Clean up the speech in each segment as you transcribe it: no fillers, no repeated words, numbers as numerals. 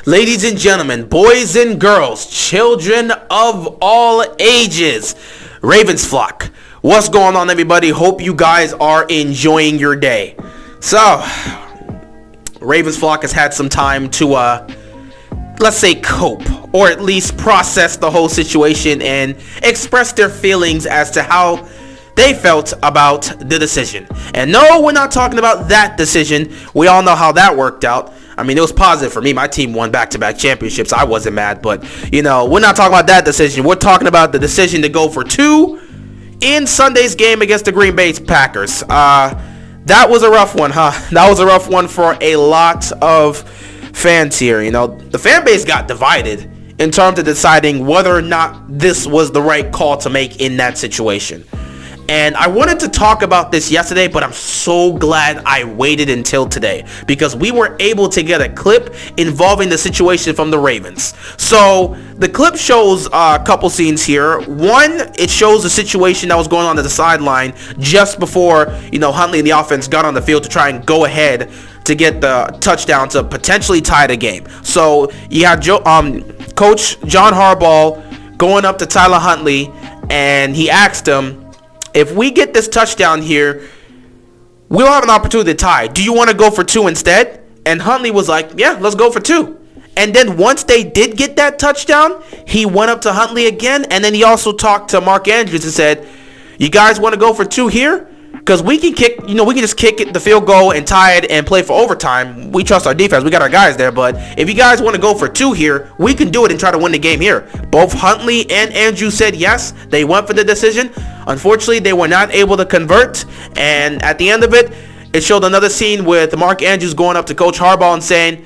Ladies and gentlemen, boys and girls, children of all ages, Ravens flock. What's going on, everybody? Hope you guys are enjoying your day. So, Ravens flock has had some time to, let's say, cope, or at least process the whole situation and express their feelings as to how they felt about the decision. And no, we're not talking about that decision. We all know how that worked out. I mean, it was positive for me. My team won back-to-back championships. I wasn't mad, but, we're not talking about that decision. We're talking about the decision to go for 2 in Sunday's game against the Green Bay Packers. That was a rough one, huh? That was a rough one for a lot of fans here. The fan base got divided in terms of deciding whether or not this was the right call to make in that situation. And I wanted to talk about this yesterday, but I'm so glad I waited until today because we were able to get a clip involving the situation from the Ravens. So the clip shows a couple scenes here. One, it shows the situation that was going on at the sideline just before, Huntley and the offense got on the field to try and go ahead to get the touchdown to potentially tie the game. So you had Coach John Harbaugh going up to Tyler Huntley, and he asked him, if we get this touchdown here, we'll have an opportunity to tie. Do you want to go for 2 instead? And Huntley was like, yeah, let's go for 2. And then once they did get that touchdown, he went up to Huntley again, and then he also talked to Mark Andrews and said, you guys want to go for 2 here? Because we can kick, we can just kick it, the field goal and tie it and play for overtime. We trust our defense. We got our guys there. But if you guys want to go for 2 here, we can do it and try to win the game here. Both Huntley and Andrews said yes. They went for the decision. Unfortunately, they were not able to convert. And at the end of it, it showed another scene with Mark Andrews going up to Coach Harbaugh and saying,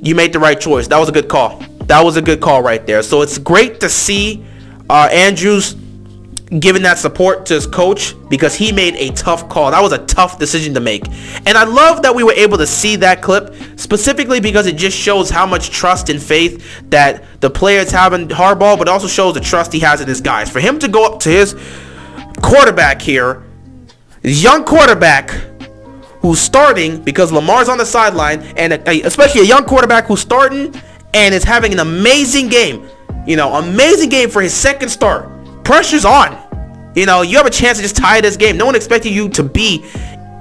you made the right choice. That was a good call. That was a good call right there. So it's great to see Andrews giving that support to his coach because he made a tough call. That was a tough decision to make. And I love that we were able to see that clip specifically because it just shows how much trust and faith that the players have in Harbaugh, but also shows the trust he has in his guys. For him to go up to his quarterback here, his young quarterback who's starting because Lamar's on the sideline, and especially a young quarterback who's starting and is having an amazing game, amazing game for his second start. Pressure's on. You have a chance to just tie this game. No one expected you to be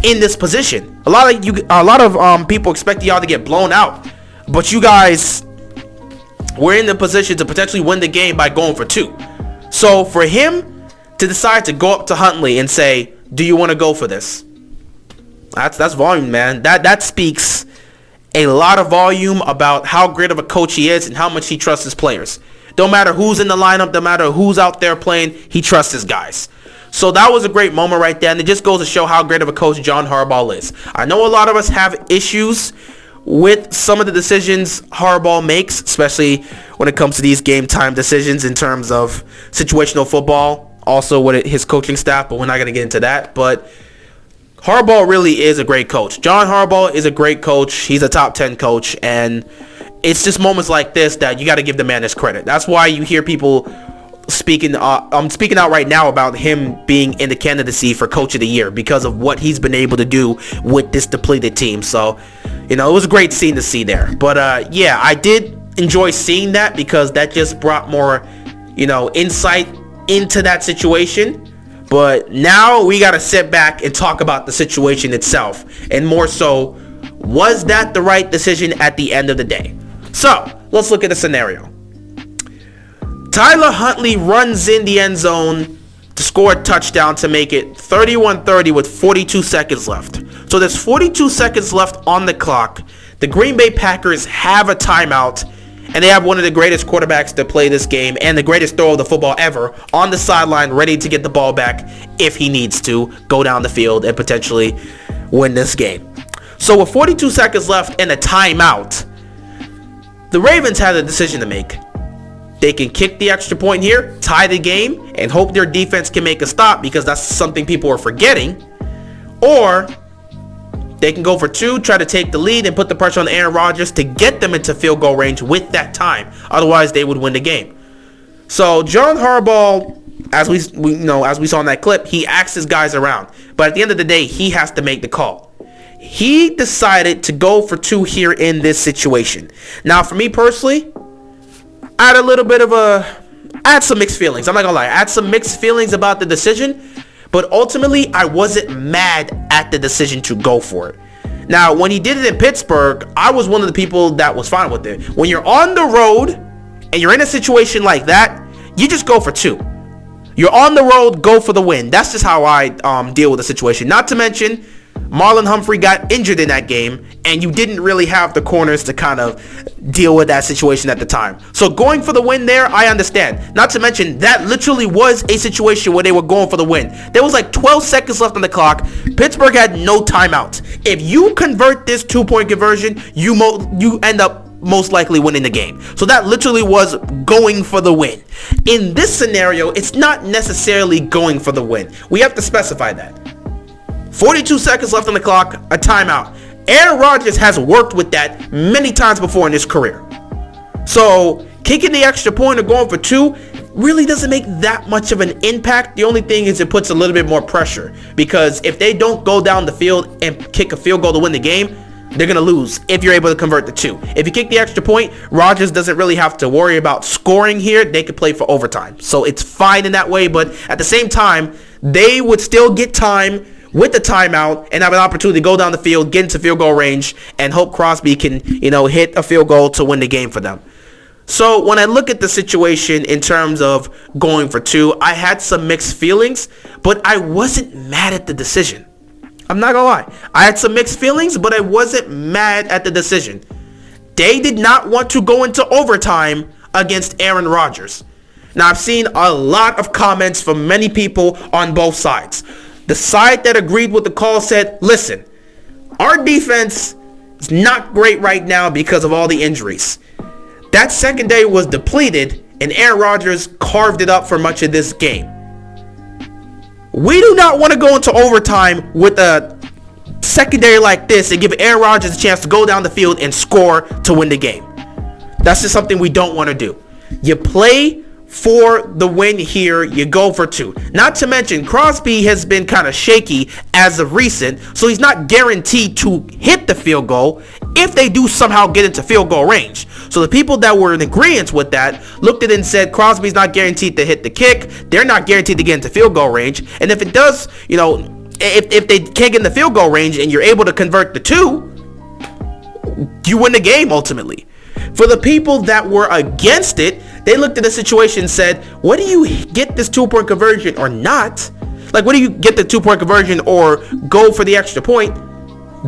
in this position. A lot of people expect y'all to get blown out, but you guys were in the position to potentially win the game by going for 2. So for him to decide to go up to Huntley and say, "Do you want to go for this?" That's volume, man. That speaks a lot of volume about how great of a coach he is and how much he trusts his players. Don't matter who's in the lineup, no matter who's out there playing, he trusts his guys. So that was a great moment right there, and it just goes to show how great of a coach John Harbaugh is. I know a lot of us have issues with some of the decisions Harbaugh makes, especially when it comes to these game time decisions in terms of situational football, also with his coaching staff, but we're not going to get into that. But Harbaugh really is a great coach. John Harbaugh is a great coach. He's a top 10 coach, and it's just moments like this that you got to give the man his credit. That's why you hear people speaking. I'm speaking out right now about him being in the candidacy for Coach of the Year because of what he's been able to do with this depleted team. So, it was a great scene to see there. But yeah, I did enjoy seeing that because that just brought more, insight into that situation. But now we got to sit back and talk about the situation itself, and more so, was that the right decision at the end of the day? So, let's look at the scenario. Tyler Huntley runs in the end zone to score a touchdown to make it 31-30 with 42 seconds left. So there's 42 seconds left on the clock. The Green Bay Packers have a timeout, and they have one of the greatest quarterbacks to play this game and the greatest thrower of the football ever on the sideline, ready to get the ball back if he needs to go down the field and potentially win this game. So with 42 seconds left and a timeout, the Ravens had a decision to make. They can kick the extra point here, tie the game, and hope their defense can make a stop because that's something people are forgetting. Or they can go for 2, try to take the lead and put the pressure on Aaron Rodgers to get them into field goal range with that time. Otherwise, they would win the game. So John Harbaugh, as we saw in that clip, he asked his guys around. But at the end of the day, he has to make the call. he decided to go for 2 here in this situation. Now, for me personally, I had some mixed feelings. I'm not gonna lie. I had some mixed feelings about the decision, but ultimately, I wasn't mad at the decision to go for it. Now, when he did it in Pittsburgh, I was one of the people that was fine with it. When you're on the road and you're in a situation like that, you just go for 2. You're on the road, go for the win. That's just how I deal with the situation. Not to mention, Marlon Humphrey got injured in that game, and you didn't really have the corners to kind of deal with that situation at the time. So going for the win there, I understand. Not to mention, that literally was a situation where they were going for the win. There was like 12 seconds left on the clock. Pittsburgh had no timeouts. If you convert this 2-point conversion, you end up most likely winning the game. So that literally was going for the win. In this scenario, it's not necessarily going for the win. We have to specify that. 42 seconds left on the clock, a timeout. Aaron Rodgers has worked with that many times before in his career. So kicking the extra point or going for 2 really doesn't make that much of an impact. The only thing is it puts a little bit more pressure, because if they don't go down the field and kick a field goal to win the game, they're going to lose if you're able to convert the 2. If you kick the extra point, Rodgers doesn't really have to worry about scoring here. They could play for overtime. So it's fine in that way, but at the same time, they would still get time with the timeout and have an opportunity to go down the field, get into field goal range, and hope Crosby can, hit a field goal to win the game for them. So when I look at the situation in terms of going for 2, I had some mixed feelings, but I wasn't mad at the decision. I'm not gonna lie. I had some mixed feelings, but I wasn't mad at the decision. They did not want to go into overtime against Aaron Rodgers. Now, I've seen a lot of comments from many people on both sides. The side that agreed with the call said, listen, our defense is not great right now because of all the injuries. That secondary was depleted, and Aaron Rodgers carved it up for much of this game. We do not want to go into overtime with a secondary like this and give Aaron Rodgers a chance to go down the field and score to win the game. That's just something we don't want to do. You play for the win here, you go for 2. Not to mention, Crosby has been kind of shaky as of recent, so he's not guaranteed to hit the field goal if they do somehow get into field goal range. So the people that were in agreement with that looked at it and said, Crosby's not guaranteed to hit the kick, they're not guaranteed to get into field goal range, and if it does, if they can't get in the field goal range and you're able to convert the 2, you win the game ultimately. For the people that were against it, they looked at the situation and said, whether you get this 2-point conversion or not, like whether you get the 2-point conversion or go for the extra point,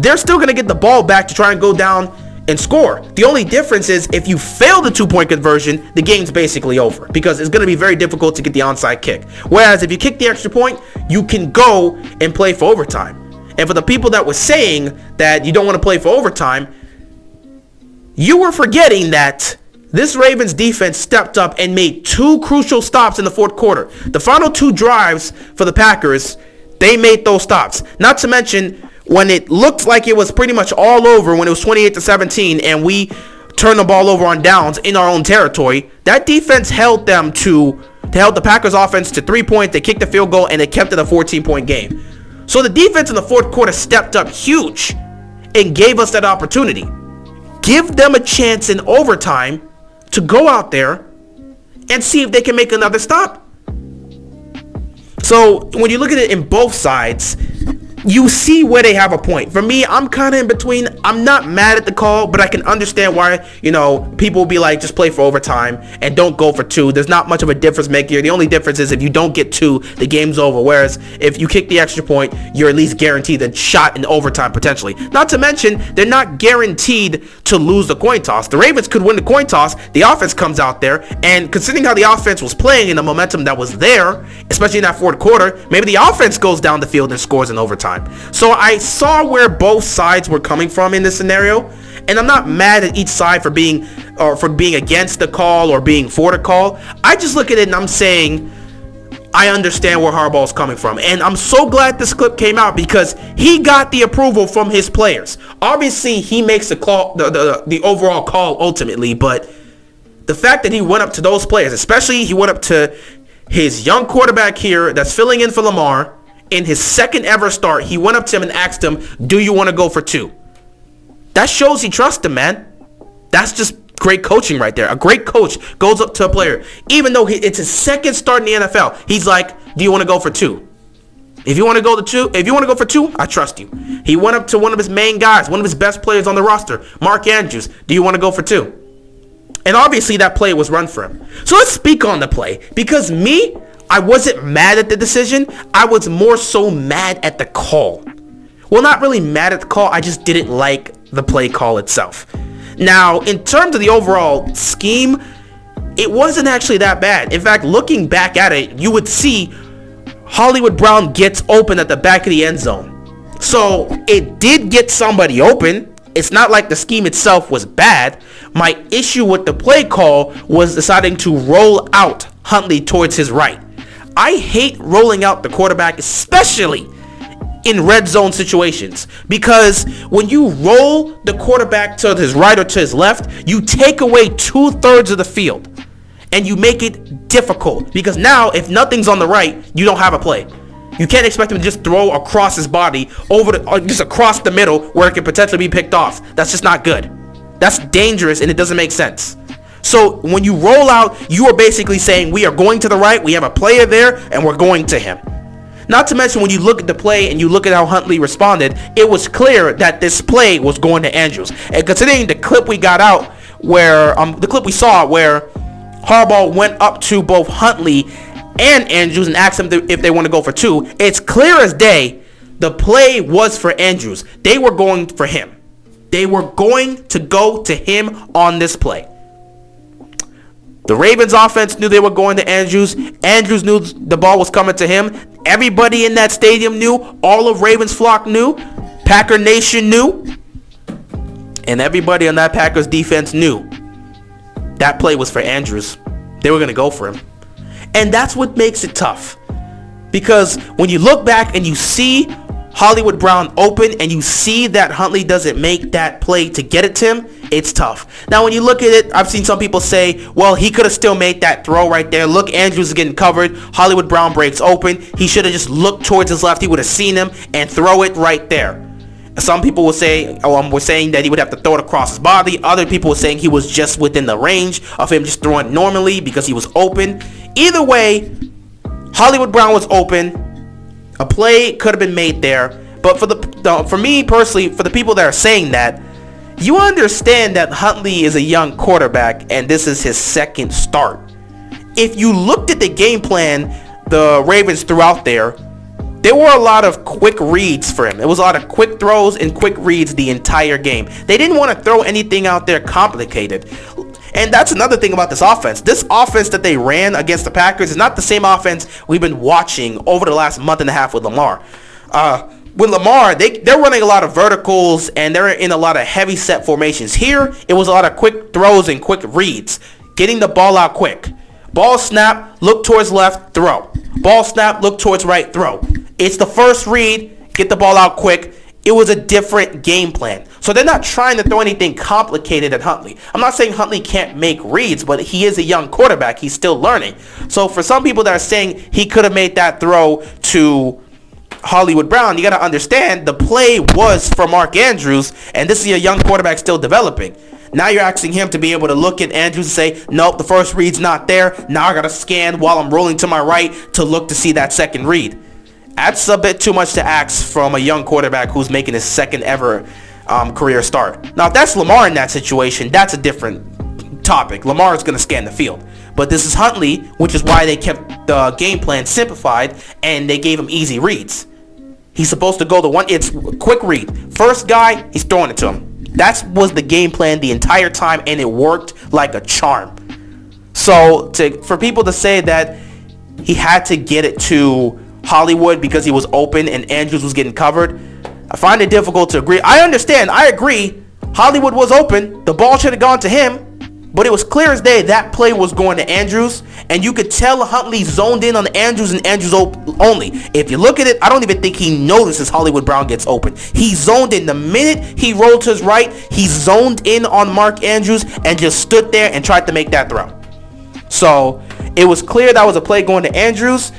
they're still going to get the ball back to try and go down and score. The only difference is if you fail the 2-point conversion, the game's basically over, because it's going to be very difficult to get the onside kick. Whereas if you kick the extra point, you can go and play for overtime. And for the people that were saying that you don't want to play for overtime, you were forgetting that this Ravens defense stepped up and made 2 crucial stops in the fourth quarter. The final 2 drives for the Packers, they made those stops. Not to mention, when it looked like it was pretty much all over, when it was 28-17 and we turned the ball over on downs in our own territory, that defense held the Packers offense to 3 points. They kicked the field goal and they kept it a 14-point game. So the defense in the fourth quarter stepped up huge and gave us that opportunity. Give them a chance in overtime to go out there and see if they can make another stop. So when you look at it in both sides, you see where they have a point. For me, I'm kind of in between. I'm not mad at the call, but I can understand why, people will be like, just play for overtime and don't go for 2. There's not much of a difference maker. The only difference is if you don't get 2, the game's over. Whereas if you kick the extra point, you're at least guaranteed a shot in overtime potentially. Not to mention, they're not guaranteed to lose the coin toss. The Ravens could win the coin toss. The offense comes out there, and considering how the offense was playing and the momentum that was there, especially in that fourth quarter, maybe the offense goes down the field and scores in overtime. So I saw where both sides were coming from in this scenario, and I'm not mad at each side for being against the call or being for the call. I just look at it and I'm saying, I understand where Harbaugh's coming from, and I'm so glad this clip came out because he got the approval from his players. Obviously, he makes the call, the overall call ultimately, but the fact that he went up to those players, especially he went up to his young quarterback here that's filling in for Lamar, in his second ever start, he went up to him and asked him, do you want to go for 2? That shows he trusts him, man. That's just great coaching right there. A great coach goes up to a player, even though it's his second start in the NFL. He's like, do you want to go for 2? If you want to go for 2, I trust you. He went up to one of his main guys, one of his best players on the roster, Mark Andrews. Do you want to go for 2? And obviously that play was run for him. So let's speak on the play. Because I wasn't mad at the decision. I was more so mad at the call. Well, not really mad at the call. I just didn't like the play call itself. Now, in terms of the overall scheme, it wasn't actually that bad. In fact, looking back at it, you would see Hollywood Brown gets open at the back of the end zone. So it did get somebody open. It's not like the scheme itself was bad. My issue with the play call was deciding to roll out Huntley towards his right. I hate rolling out the quarterback, especially in red zone situations, because when you roll the quarterback to his right or to his left, you take away 2/3 of the field and you make it difficult, because now if nothing's on the right, you don't have a play. You can't expect him to just throw across his body just across the middle where it could potentially be picked off. That's just not good. That's dangerous and it doesn't make sense. So when you roll out, you are basically saying we are going to the right, we have a player there, and we're going to him. Not to mention, when you look at the play and you look at how Huntley responded, it was clear that this play was going to Andrews. And considering the clip we got out, where the clip we saw where Harbaugh went up to both Huntley and Andrews and asked them if they want to go for 2, it's clear as day the play was for Andrews. They were going for him. They were going to go to him on this play. The Ravens offense knew they were going to Andrews. Andrews knew the ball was coming to him. Everybody in that stadium knew. All of Ravens flock knew. Packer Nation knew. And everybody on that Packers defense knew that play was for Andrews. They were going to go for him. And that's what makes it tough. Because when you look back and you see Hollywood Brown open and you see that Huntley doesn't make that play to get it to him, it's tough. Now, when you look at it, I've seen some people say, well, he could have still made that throw right there. Look, Andrews is getting covered. Hollywood Brown breaks open. He should have just looked towards his left. He would have seen him and throw it right there. Some people will say, were saying that he would have to throw it across his body. Other people were saying he was just within the range of him just throwing normally because he was open. Either way, Hollywood Brown was open. A play could have been made there. But for me personally, for the people that are saying that, you understand that Huntley is a young quarterback and this is his second start. If you looked at the game plan the Ravens threw out there were a lot of quick reads for him. It was a lot of quick throws and quick reads the entire game. They didn't want to throw anything out there complicated. And that's another thing about this offense. This offense that they ran against the Packers is not the same offense we've been watching over the last month and a half with Lamar. With Lamar, they're running a lot of verticals and they're in a lot of heavy set formations. Here, it was a lot of quick throws and quick reads. Getting the ball out quick. Ball snap, look towards left, throw. Ball snap, look towards right, throw. It's the first read, get the ball out quick. It was a different game plan. So they're not trying to throw anything complicated at Huntley. I'm not saying Huntley can't make reads, but he is a young quarterback. He's still learning. So for some people that are saying he could have made that throw to Hollywood Brown, you got to understand the play was for Mark Andrews, and this is a young quarterback still developing. Now you're asking him to be able to look at Andrews and say, nope, the first read's not there. Now I got to scan while I'm rolling to my right to look to see that second read. That's a bit too much to ask from a young quarterback who's making his second ever career start. Now, if that's Lamar in that situation, that's a different topic. Lamar is going to scan the field. But this is Huntley, which is why they kept the game plan simplified and they gave him easy reads. He's supposed to go the one, it's quick read. First guy, he's throwing it to him. That was the game plan the entire time, and it worked like a charm. So for people to say that he had to get it to Hollywood because he was open and Andrews was getting covered, I find it difficult to agree. I understand. I agree. Hollywood was open. The ball should have gone to him. But it was clear as day that play was going to Andrews. And you could tell Huntley zoned in on Andrews and Andrews only. If you look at it, I don't even think he notices Hollywood Brown gets open. He zoned in. The minute he rolled to his right, he zoned in on Mark Andrews and just stood there and tried to make that throw. So it was clear that was a play going to Andrews.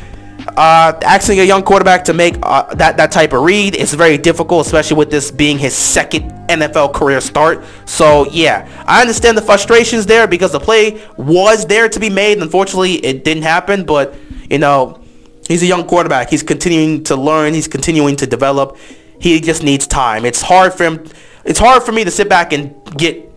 Asking a young quarterback to make that type of read is very difficult, especially with this being his second NFL career start. So yeah, I understand the frustrations there because the play was there to be made. Unfortunately, it didn't happen, but he's a young quarterback. He's continuing to learn. He's continuing to develop. He just needs time. It's hard for him. It's hard for me to sit back and get,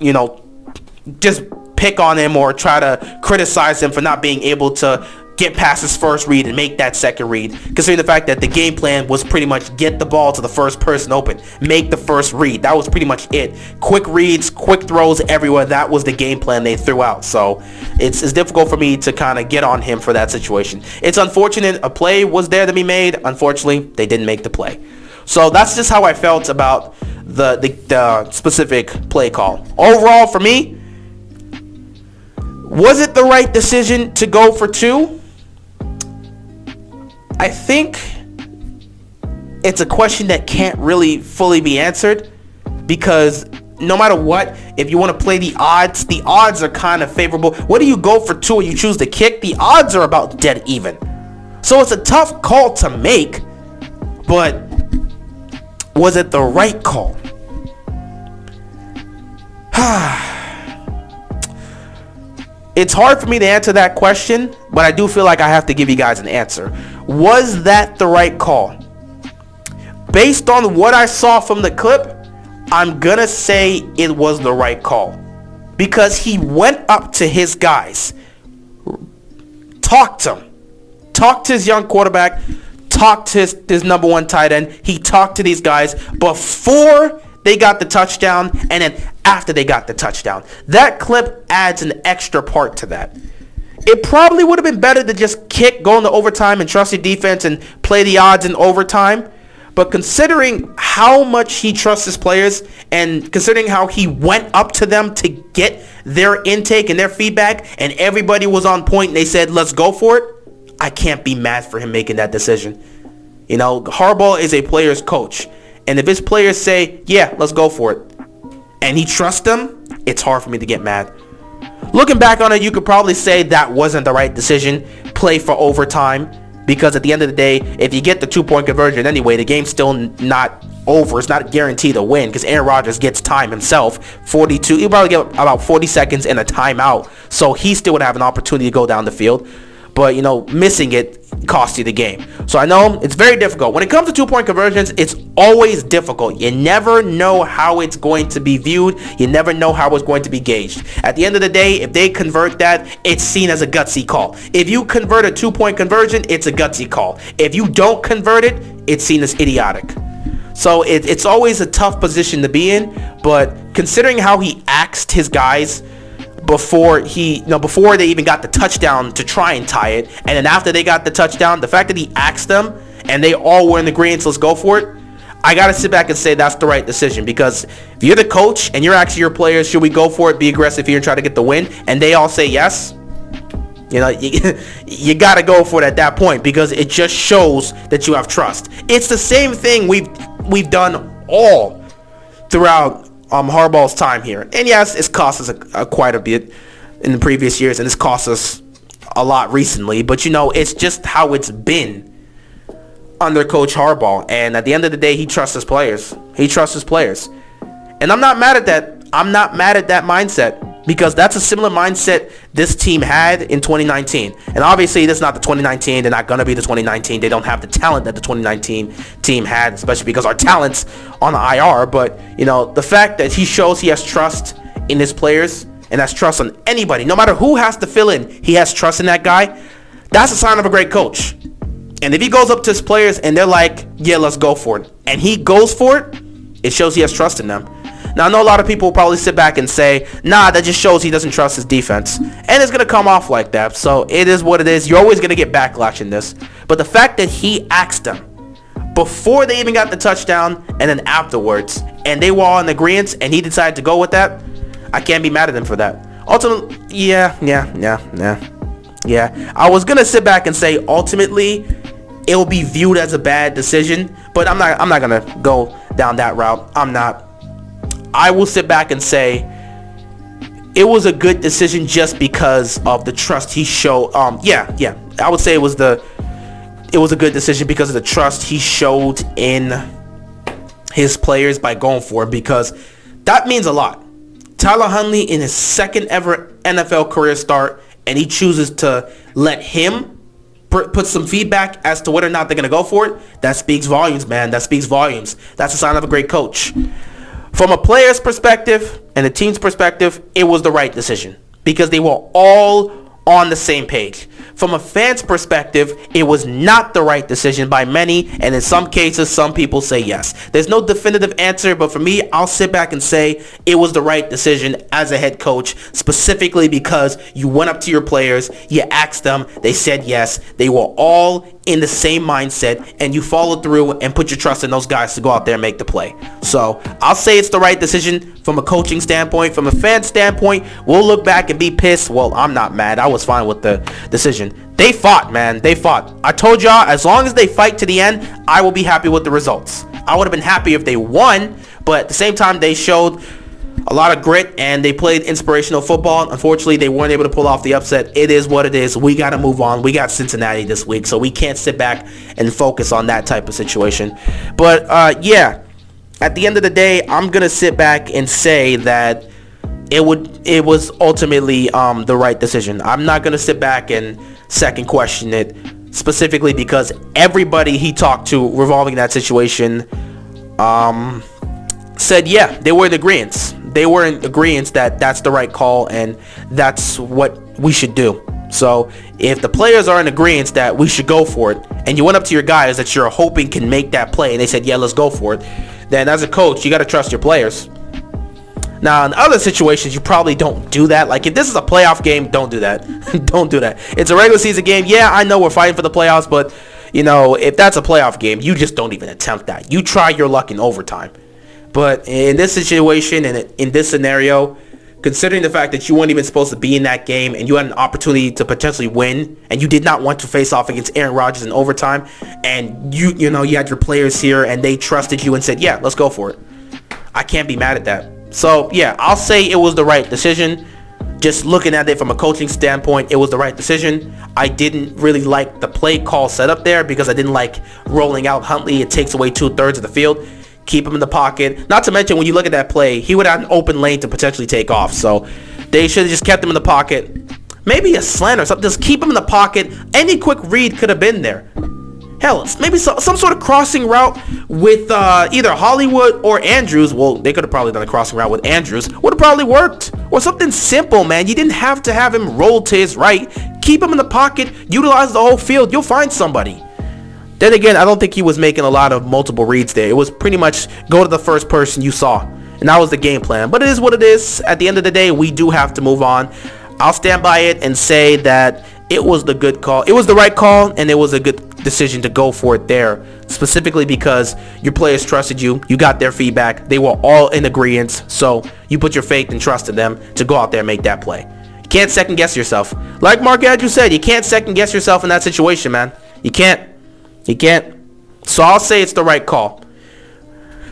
just pick on him or try to criticize him for not being able to get past his first read and make that second read, considering the fact that the game plan was pretty much get the ball to the first person open, make the first read. That was pretty much it. Quick reads, quick throws everywhere. That was the game plan they threw out. So it's difficult for me to kind of get on him for that situation. It's unfortunate a play was there to be made. Unfortunately, they didn't make the play. So that's just how I felt about the specific play call. Overall, for me, was it the right decision to go for 2? I think it's a question that can't really fully be answered, because no matter what, if you want to play the odds are kind of favorable. Whether you go for 2 or you choose to kick, the odds are about dead even. So it's a tough call to make, but was it the right call? It's hard for me to answer that question, but I do feel like I have to give you guys an answer. Was that the right call? Based on what I saw from the clip, I'm gonna say it was the right call, because he went up to his guys, talked to his young quarterback, talked to his number 1 tight end. He talked to these guys before they got the touchdown, and then after they got the touchdown. That clip adds an extra part to that. It probably would have been better to just kick, go into overtime, and trust your defense and play the odds in overtime. But considering how much he trusts his players, and considering how he went up to them to get their intake and their feedback, and everybody was on point and they said, let's go for it, I can't be mad for him making that decision. Harbaugh is a player's coach. And if his players say, yeah, let's go for it, and he trusts them, it's hard for me to get mad. Looking back on it, you could probably say that wasn't the right decision. Play for overtime, because at the end of the day, if you get the 2-point conversion anyway, the game's still not over. It's not guaranteed to win, because Aaron Rodgers gets time himself. 42. He'll probably get about 40 seconds and a timeout, so he still would have an opportunity to go down the field. But, missing it costs you the game. So I know it's very difficult. When it comes to 2-point conversions, it's always difficult. You never know how it's going to be viewed. You never know how it's going to be gauged. At the end of the day, if they convert that, it's seen as a gutsy call. If you convert a 2-point conversion, it's a gutsy call. If you don't convert it, it's seen as idiotic. So it's always a tough position to be in. But considering how he axed his guys before they even got the touchdown to try and tie it, and then after they got the touchdown, the fact that he asked them and they all were in agreement, let's go for it, I gotta sit back and say that's the right decision. Because if you're the coach and you're asking your players, should we go for it, be aggressive here and try to get the win, and they all say yes, you gotta go for it at that point, because it just shows that you have trust. It's the same thing we've done all throughout Harbaugh's time here. And yes, it's cost us quite a bit in the previous years, and it's cost us a lot recently, but it's just how it's been under Coach Harbaugh. And at the end of the day, he trusts his players. And I'm not mad at that. I'm not mad at that mindset, because that's a similar mindset this team had in 2019. And obviously, that's not the 2019. They're not going to be the 2019. They don't have the talent that the 2019 team had, especially because our talent's on the IR. But, the fact that he shows he has trust in his players, and has trust on anybody, no matter who has to fill in, he has trust in that guy. That's a sign of a great coach. And if he goes up to his players and they're like, yeah, let's go for it, and he goes for it, it shows he has trust in them. Now, I know a lot of people will probably sit back and say, nah, that just shows he doesn't trust his defense. And it's going to come off like that. So it is what it is. You're always going to get backlash in this. But the fact that he asked them before they even got the touchdown and then afterwards, and they were all in agreement, and he decided to go with that, I can't be mad at him for that. Ultimately, yeah. I was going to sit back and say, ultimately, it will be viewed as a bad decision. But I'm not going to go down that route. I'm not. I will sit back and say it was a good decision just because of the trust he showed. I would say it it was a good decision because of the trust he showed in his players by going for it, because that means a lot. Tyler Huntley in his second ever NFL career start, and he chooses to let him put some feedback as to whether or not they're going to go for it. That speaks volumes, man. That speaks volumes. That's a sign of a great coach. From a player's perspective and a team's perspective, it was the right decision because they were all on the same page. From a fan's perspective, it was not the right decision by many, and in some cases, some people say yes. There's no definitive answer, but for me, I'll sit back and say it was the right decision as a head coach, specifically because you went up to your players, you asked them, they said yes, they were all in the same mindset, and you followed through and put your trust in those guys to go out there and make the play. So I'll say it's the right decision from a coaching standpoint. From a fan standpoint, we'll look back and be pissed. Well, I'm not mad. I was fine with the decision. They fought, man. They fought. I told y'all, as long as they fight to the end, I will be happy with the results. I would have been happy if they won, but at the same time, they showed a lot of grit and they played inspirational football. Unfortunately, they weren't able to pull off the upset. It is what it is. We got to move on. We got Cincinnati this week, so we can't sit back and focus on that type of situation. But yeah, at the end of the day, I'm gonna sit back and say that it was ultimately the right decision. I'm not gonna sit back and second question it, specifically because everybody he talked to revolving that situation said yeah, they were in agreement. They were in agreement that that's the right call and that's what we should do. So if the players are in agreement that we should go for it, and you went up to your guys that you're hoping can make that play and they said yeah, let's go for it, then as a coach you got to trust your players. Now, in other situations, you probably don't do that. Like, if this is a playoff game, don't do that. Don't do that. It's a regular season game. Yeah, I know we're fighting for the playoffs, but, you know, if that's a playoff game, you just don't even attempt that. You try your luck in overtime. But in this situation and in this scenario, considering the fact that you weren't even supposed to be in that game and you had an opportunity to potentially win and you did not want to face off against Aaron Rodgers in overtime, and you had your players here and they trusted you and said, yeah, let's go for it. I can't be mad at that. So, yeah, I'll say it was the right decision. Just looking at it from a coaching standpoint, it was the right decision. I didn't really like the play call set up there because I didn't like rolling out Huntley. It takes away 2/3 of the field. Keep him in the pocket. Not to mention, when you look at that play, he would have an open lane to potentially take off. So they should have just kept him in the pocket. Maybe a slant or something. Just keep him in the pocket. Any quick read could have been there. Hell, maybe some sort of crossing route with either Hollywood or Andrews. Well, they could have probably done a crossing route with Andrews. Would have probably worked. Or something simple, man. You didn't have to have him roll to his right. Keep him in the pocket. Utilize the whole field. You'll find somebody. Then again, I don't think he was making a lot of multiple reads there. It was pretty much go to the first person you saw. And that was the game plan. But it is what it is. At the end of the day, we do have to move on. I'll stand by it and say that it was the good call. It was the right call, and it was a good decision to go for it there, specifically because your players trusted you. You got their feedback. They were all in agreement, so you put your faith and trust in them to go out there and make that play. You can't second guess yourself. Like Mark Andrews said, you can't second guess yourself in that situation, man. You can't. You can't. So I'll say it's the right call.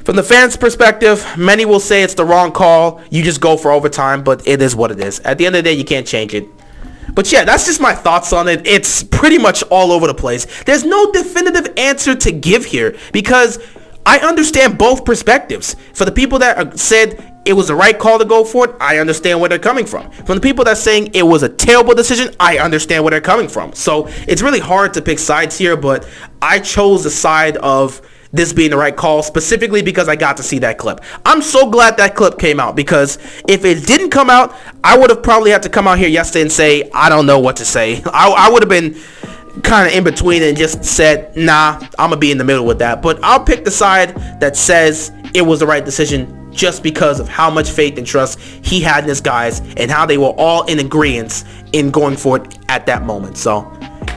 From the fans' perspective, many will say it's the wrong call. You just go for overtime, but it is what it is. At the end of the day, you can't change it. But yeah, that's just my thoughts on it. It's pretty much all over the place. There's no definitive answer to give here because I understand both perspectives. For the people that said it was the right call to go for it, I understand where they're coming from. From the people that are saying it was a terrible decision, I understand where they're coming from. So it's really hard to pick sides here, but I chose the side of this being the right call, specifically because I got to see that clip. I'm so glad that clip came out, because if it didn't come out, I would have probably had to come out here yesterday and say, I don't know what to say. I would have been kind of in between and just said, nah, I'm going to be in the middle with that. But I'll pick the side that says it was the right decision just because of how much faith and trust he had in his guys and how they were all in agreement in going for it at that moment. So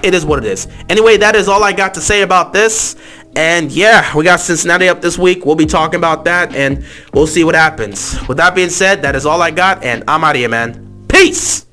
it is what it is. Anyway, that is all I got to say about this. And yeah, we got Cincinnati up this week. We'll be talking about that and we'll see what happens. With that being said, that is all I got, and I'm out of here, man. Peace!